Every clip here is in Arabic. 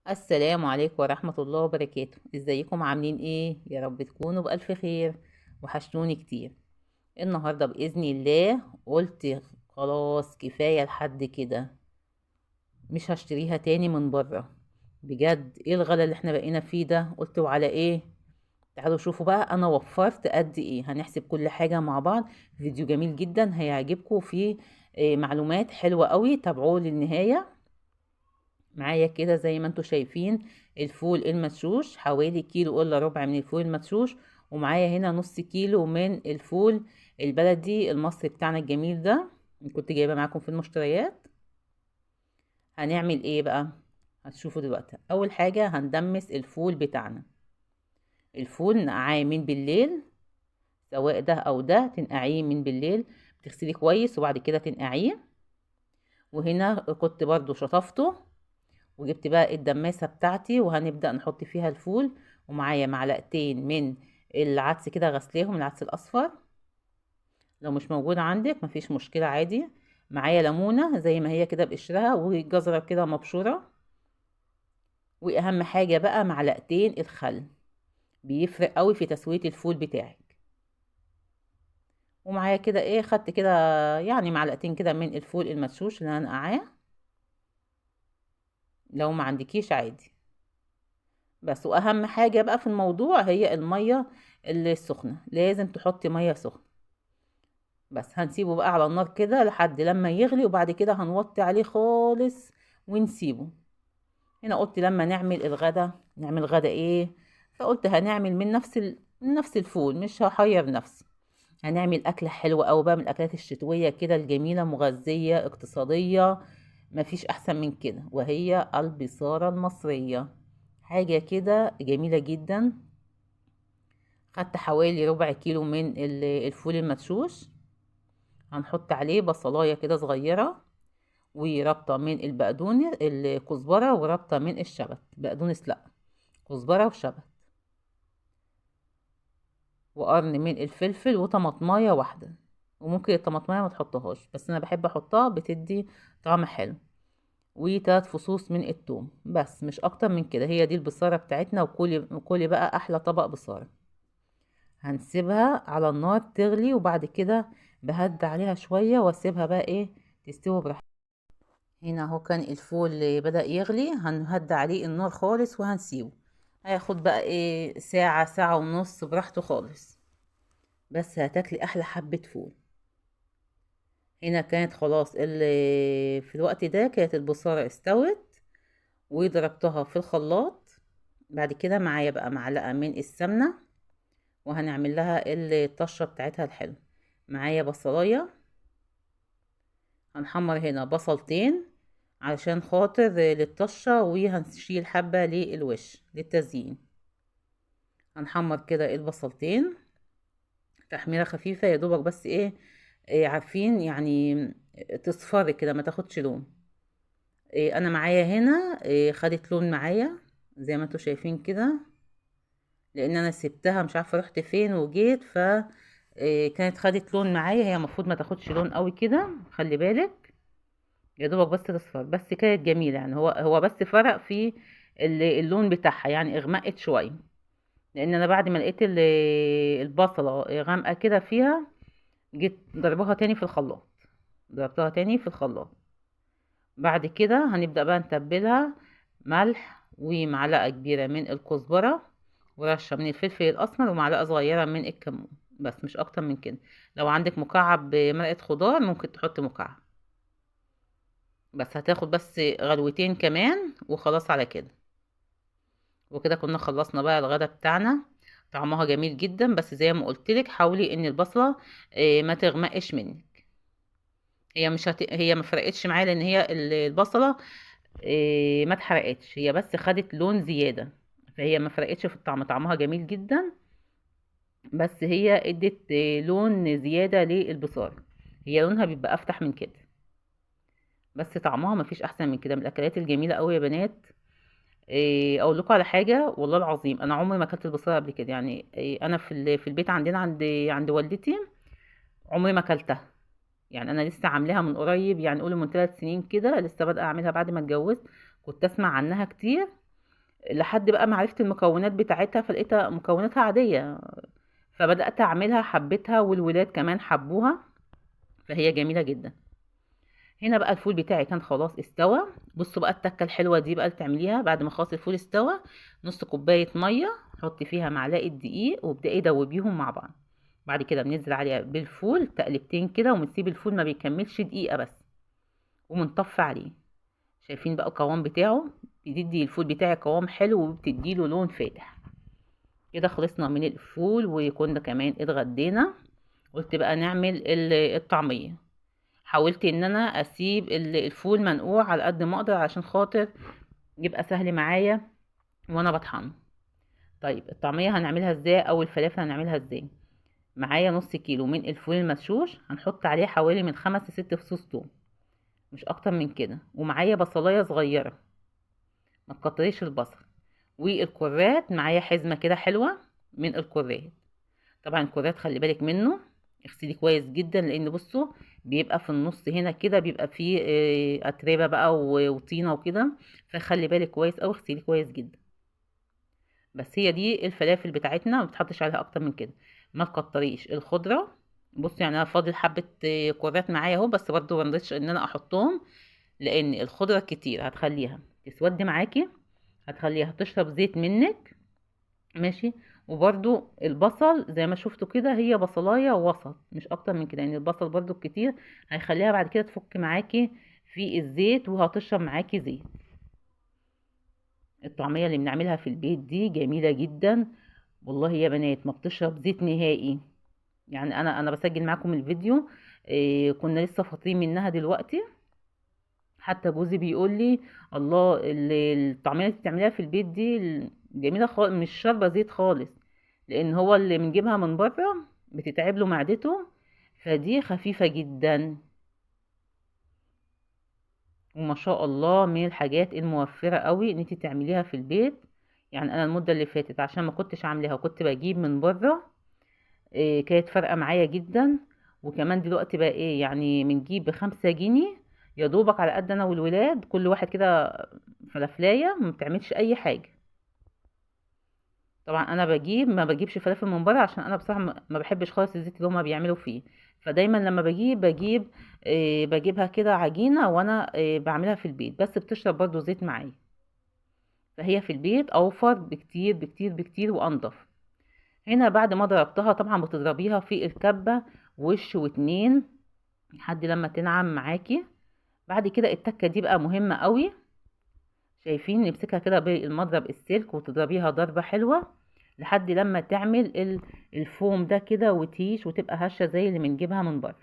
السلام عليكم ورحمة الله وبركاته. ازيكم عاملين ايه؟ يا رب تكونوا بألف خير. وحشتوني كتير. النهاردة بإذن الله قلت خلاص كفاية لحد كده، مش هشتريها تاني من بره. بجد ايه الغلا اللي احنا بقينا فيه ده؟ قلت وعلى ايه؟ تعالوا شوفوا بقى انا وفرت قد ايه. هنحسب كل حاجة مع بعض. فيديو جميل جدا هيعجبكم فيه معلومات حلوة قوي. تابعوه للنهاية معايا كده. زي ما انتوا شايفين الفول المدشوش حوالي كيلو الا ربع من الفول المدشوش، ومعايا هنا نص كيلو من الفول البلدي المصري بتاعنا الجميل ده اللي كنت جايبه معاكم في المشتريات. هنعمل ايه بقى؟ هتشوفوا دلوقتي. اول حاجه هندمس الفول بتاعنا. الفول نقعاه من بالليل، سواء ده او ده تنقعيه من بالليل. بتغسليه كويس وبعد كده تنقعيه. وهنا كنت برضو شطفته وجبت بقى الدماسة بتاعتي وهنبدأ نحط فيها الفول. ومعايا معلقتين من العدس كده غسليهم، العدس الأصفر. لو مش موجود عندك مفيش مشكلة عادي. معايا ليمونة زي ما هي كده بقشرها، وجزرة كده مبشورة. وأهم حاجة بقى معلقتين الخل، بيفرق قوي في تسوية الفول بتاعك. ومعايا كده ايه، خدت كده يعني معلقتين كده من الفول المدشوش اللي هنقعاه. لو ما عندكيش عادي. بس واهم حاجة بقى في الموضوع هي المية السخنة، لازم تحطي مية سخنة. بس هنسيبه بقى على النار كده لحد لما يغلي، وبعد كده هنوطي عليه خالص ونسيبه. هنا قلت لما نعمل الغدا، نعمل غدا ايه؟ فقلت هنعمل من نفس الفول، مش هحير نفسي. هنعمل أكلة حلوة أوي بقى من الأكلات الشتوية كده الجميلة، مغذية اقتصادية. مفيش أحسن من كده، وهي البصارة المصرية. حاجة كده جميلة جدا. خدت حوالي ربع كيلو من الفول المدشوش. هنحط عليه بصلاية كده صغيرة، وربطة من البقدونس الكزبرة، وربطة من الشبت. بقدونس لأ، كزبرة وشبت. وقرن من الفلفل، وطماطماية واحدة. وممكن الطماطماية ما تحطهاش، بس انا بحب احطها بتدي طعم حلو. وتلات فصوص من الثوم، بس مش اكتر من كده. هي دي البصارة بتاعتنا. وكلي بقى احلى طبق بصارة. هنسيبها على النار تغلي، وبعد كده بهد عليها شوية واسيبها بقى ايه، تستوي براحتها. هنا اهو كان الفول بدأ يغلي، هنهد عليه النار خالص وهنسيبه. هياخد بقى ايه، ساعة ساعة ونص براحته خالص. بس هتاكلي احلى حبة فول. هنا كانت خلاص اللي في الوقت ده كانت البصارة استوت، وضربتها في الخلاط. بعد كده معايا بقى معلقة من السمنة، وهنعمل لها الطشة بتاعتها الحلو. معايا بصلاية. هنحمر هنا بصلتين علشان خاطر للطشة، وهنشيل حبة للوش للتزيين. هنحمر كده البصلتين تحميرة خفيفة يا دوبك، بس إيه عارفين يعني، تصفر كده ما تاخدش لون. انا معايا هنا خدت لون معايا زي ما انتوا شايفين كده. لان انا سبتها مش عارفه رحت فين وجيت، ف كانت خدت لون معايا. هي المفروض ما تاخدش لون قوي كده، خلي بالك. يا دوبك بس تصفر، بس كانت جميله يعني. هو بس فرق في اللون بتاعها، يعني اغمقت شويه. لان انا بعد ما لقيت البصله غامقه كده فيها، جيت ضربها تاني في الخلاط. ضربتها تاني في الخلاط. بعد كده هنبدأ بقى نتبلها. ملح، ومعلقة كبيرة من الكزبرة، ورشة من الفلفل الأسمر، ومعلقة صغيرة من الكمون. بس مش أكتر من كده. لو عندك مكعب مرقة خضار ممكن تحط مكعب. بس هتاخد بس غلوتين كمان وخلاص على كده. وكده كنا خلصنا بقى الغدا بتاعنا. طعمها جميل جدا، بس زي ما قلتلك حاولي ان البصلة ما تغمقش منك. هي ما فرقتش معايا، لان هي البصلة ما اتحرقتش، هي بس خدت لون زيادة. فهي ما فرقتش في الطعم، طعمها جميل جدا. بس هي ادت لون زيادة للبصار. هي لونها بيبقى افتح من كده. بس طعمها ما فيش احسن من كده، من الاكلات الجميلة قوي يا بنات. اقول لكم على حاجة والله العظيم، انا عمري ما اكلت البصارة قبل كده يعني. انا في البيت عندنا، عند والدتي. عمري ما اكلتها. يعني انا لسه عاملاها من قريب، يعني قولي من 3 سنين كده، لسه بادئه اعملها بعد ما اتجوزت. كنت اسمع عنها كتير. لحد بقى ما عرفت المكونات بتاعتها، فلقيتها مكوناتها عادية، فبدأت اعملها، حبيتها والولاد كمان حبوها، فهي جميلة جدا. هنا بقى الفول بتاعي كان خلاص استوى. بصوا بقى التكه الحلوه دي بقى اللي تعمليها بعد ما خلاص الفول استوى: نص كوبايه ميه، حطي فيها معلقه دقيق وابدأي دوبيهم مع بعض. بعد كده بننزل عليها بالفول تقلبتين كده، وبنسيب الفول ما بيكملش دقيقه بس، وبنطفي عليه. شايفين بقى القوام بتاعه؟ بتدي الفول بتاعي قوام حلو وبتديله لون فاتح. كده خلصنا من الفول وكنا كمان اتغدينا. قلت بقى نعمل الطعميه. حاولت ان انا اسيب الفول منقوع على قد ما اقدر عشان خاطر يبقى سهل معايا وانا بطحنه. طيب الطعميه هنعملها ازاي او الفلافل هنعملها ازاي؟ معايا نص كيلو من الفول المدشوش، هنحط عليه حوالي من 5 ل6 فصوص توم، مش اكتر من كده. ومعايا بصلايه صغيره، ما تكتريش البصل. والكرات معايا حزمه كده حلوه من الكرات. طبعا الكرات خلي بالك منه، اغسليه كويس جدا، لان بصوا بيبقى في النص هنا كده بيبقى فيه اتربه بقى وطينه وكده، فخلي بالك كويس اوي، اغسليه كويس جدا. بس هي دي الفلافل بتاعتنا، ما بتحطش عليها اكتر من كده. ما تكتريش الخضره. بصي يعني انا فاضل حبه كرات معايا اهو، بس برضه ما رضيتش ان انا احطهم، لان الخضره كتير هتخليها تسود معاكي، هتخليها تشرب زيت منك. ماشي. وبرده البصل زي ما شفتوا كده، هي بصلايه وسط مش اكتر من كده، يعني البصل برده الكتير هيخليها بعد كده تفك معاكي في الزيت وهتشرب معاكي زيت. الطعميه اللي بنعملها في البيت دي جميله جدا والله يا بنات، ما بتشرب زيت نهائي. يعني انا بسجل معاكم الفيديو، إيه كنا لسه فاطرين منها دلوقتي. حتى جوزي بيقول لي: الله، الطعميه اللي بتعمليها في البيت دي جميله خالص، مش شاربه زيت خالص، لان هو اللي بنجيبها من بره بتتعب له معدته، فدي خفيفه جدا. وما شاء الله من الحاجات الموفره قوي ان انت تعمليها في البيت. يعني انا المده اللي فاتت عشان ما كنتش عاملاها وكنت بجيب من بره، إيه كانت فارقه معايا جدا. وكمان دلوقتي بقى ايه، يعني بنجيب ب5 جنيه، يا دوبك على قد انا والولاد كل واحد كده فلافلايه، ما بتعملش اي حاجه. طبعا انا ما بجيبش فلافل من بره، عشان انا بصراحه ما بحبش خالص الزيت اللي هما بيعملوا فيه. فدايما لما بجيب بجيبها كده عجينه، وانا بعملها في البيت، بس بتشرب برضو زيت معايا. فهي في البيت اوفر بكتير بكتير بكتير وانضف. هنا بعد ما ضربتها طبعا بتضربيها في الكبه وش واتنين لحد لما تنعم معاكي. بعد كده التكه دي بقى مهمه قوي. شايفين؟ نمسكها كده بالمضرب السلك وتضربيها ضربة حلوة لحد لما تعمل الفوم ده كده وتيش وتبقى هشة زي اللي بنجيبها من بره.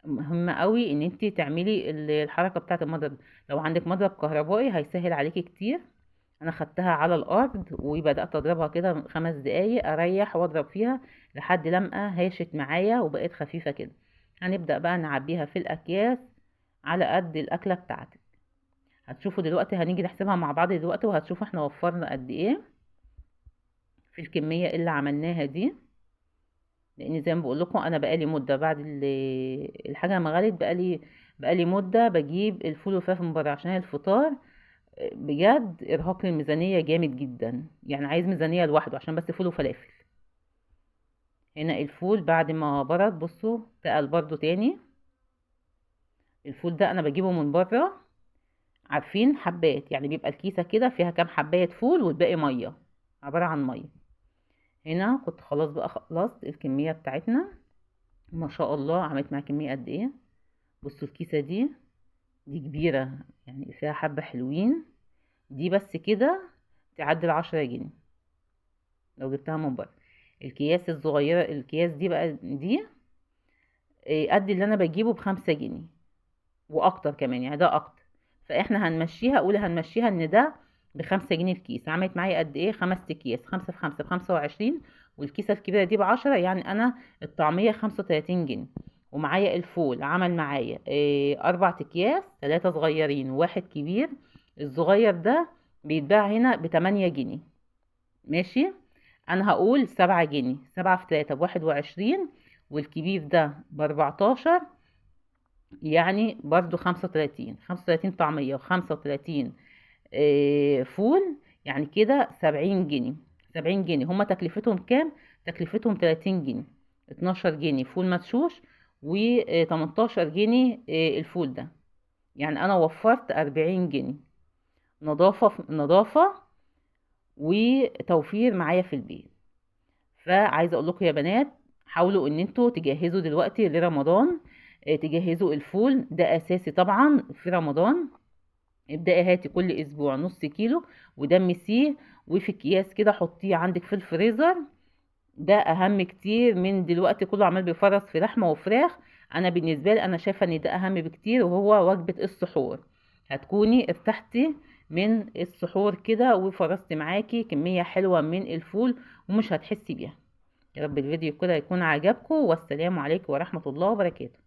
مهمة قوي ان انتي تعملي الحركة بتاعة المضرب. لو عندك مضرب كهربائي هيسهل عليكي كتير. انا خدتها على الارض وبدأت اضربها كده 5 دقايق، اريح واضرب فيها لحد لما هاشت معايا وبقت خفيفة كده. هنبدأ بقى نعبيها في الاكياس على قد الاكلة بتاعتك. هتشوفوا دلوقتي، هنيجي نحسبها مع بعض دلوقتي وهتشوفوا احنا وفرنا قد ايه في الكمية اللي عملناها دي. لان زي ما بقول لكم انا بقالي مدة بعد الحاجة ما غلت، بقالي مدة بجيب الفول والفلافل من بره عشان الفطار. بجد ارهاق للميزانية جامد جدا، يعني عايز ميزانية لوحده عشان بس فول وفلافل. هنا الفول بعد ما برد بصوا تقل برضو تاني. الفول ده انا بجيبه من بره، عارفين حبات، يعني بيبقى الكيسة كده فيها كام حباية فول والباقي مية، عبارة عن مية. هنا كنت خلاص بقى خلصت الكمية بتاعتنا. ما شاء الله عملت معايا كمية قد ايه. بصوا الكيسة دي كبيرة، يعني فيها حبة حلوين. دي بس كده تعدي 10 جنيه لو جبتها من بره. الكياس الصغيرة، الكياس دي بقى دي قد اللي انا بجيبه ب5 جنيه واكتر كمان، يعني ده اكتر. فاحنا هنمشيها، اقول هنمشيها ان ده ب5 جنيه الكيس. عملت معايا قد ايه؟ 5 اكياس، 5 في 5 ب25، والكيسة الكبيرة دي ب10، يعني انا الطعمية 35 جنيه. ومعايا الفول عمل معايا 4 اكياس، 3 صغيرين وواحد كبير. الصغير ده بيتباع هنا ب8 جنيه. ماشي. انا هقول 7 جنيه، 7 في 3 ب21، والكبير ده ب14. يعني برضو 35 طعمية و35 فول، يعني كده 70 جنيه. 70 جنيه هما تكلفتهم كام؟ تكلفتهم 30 جنيه. 12 جنيه فول مدشوش و18 جنيه الفول ده، يعني أنا وفرت 40 جنيه. نظافة نظافة وتوفير معايا في البيت. فعايزة أقول لكم يا بنات، حاولوا إن انتوا تجهزوا دلوقتي لرمضان. تجهزوا الفول ده أساسي طبعا في رمضان. ابدأي هاتي كل اسبوع نص كيلو ودمسيه، وفي اكياس كده حطيه عندك في الفريزر. ده اهم كتير من دلوقتي كله عمال بيفرز في لحمه وفراخ. انا بالنسبه لي انا شايفه ان ده اهم بكتير، وهو وجبه السحور. هتكوني ارتحتي من السحور كده وفرزتي معاكي كميه حلوه من الفول ومش هتحسي بيها. يا رب الفيديو كده يكون عجبكم، والسلام عليكم ورحمه الله وبركاته.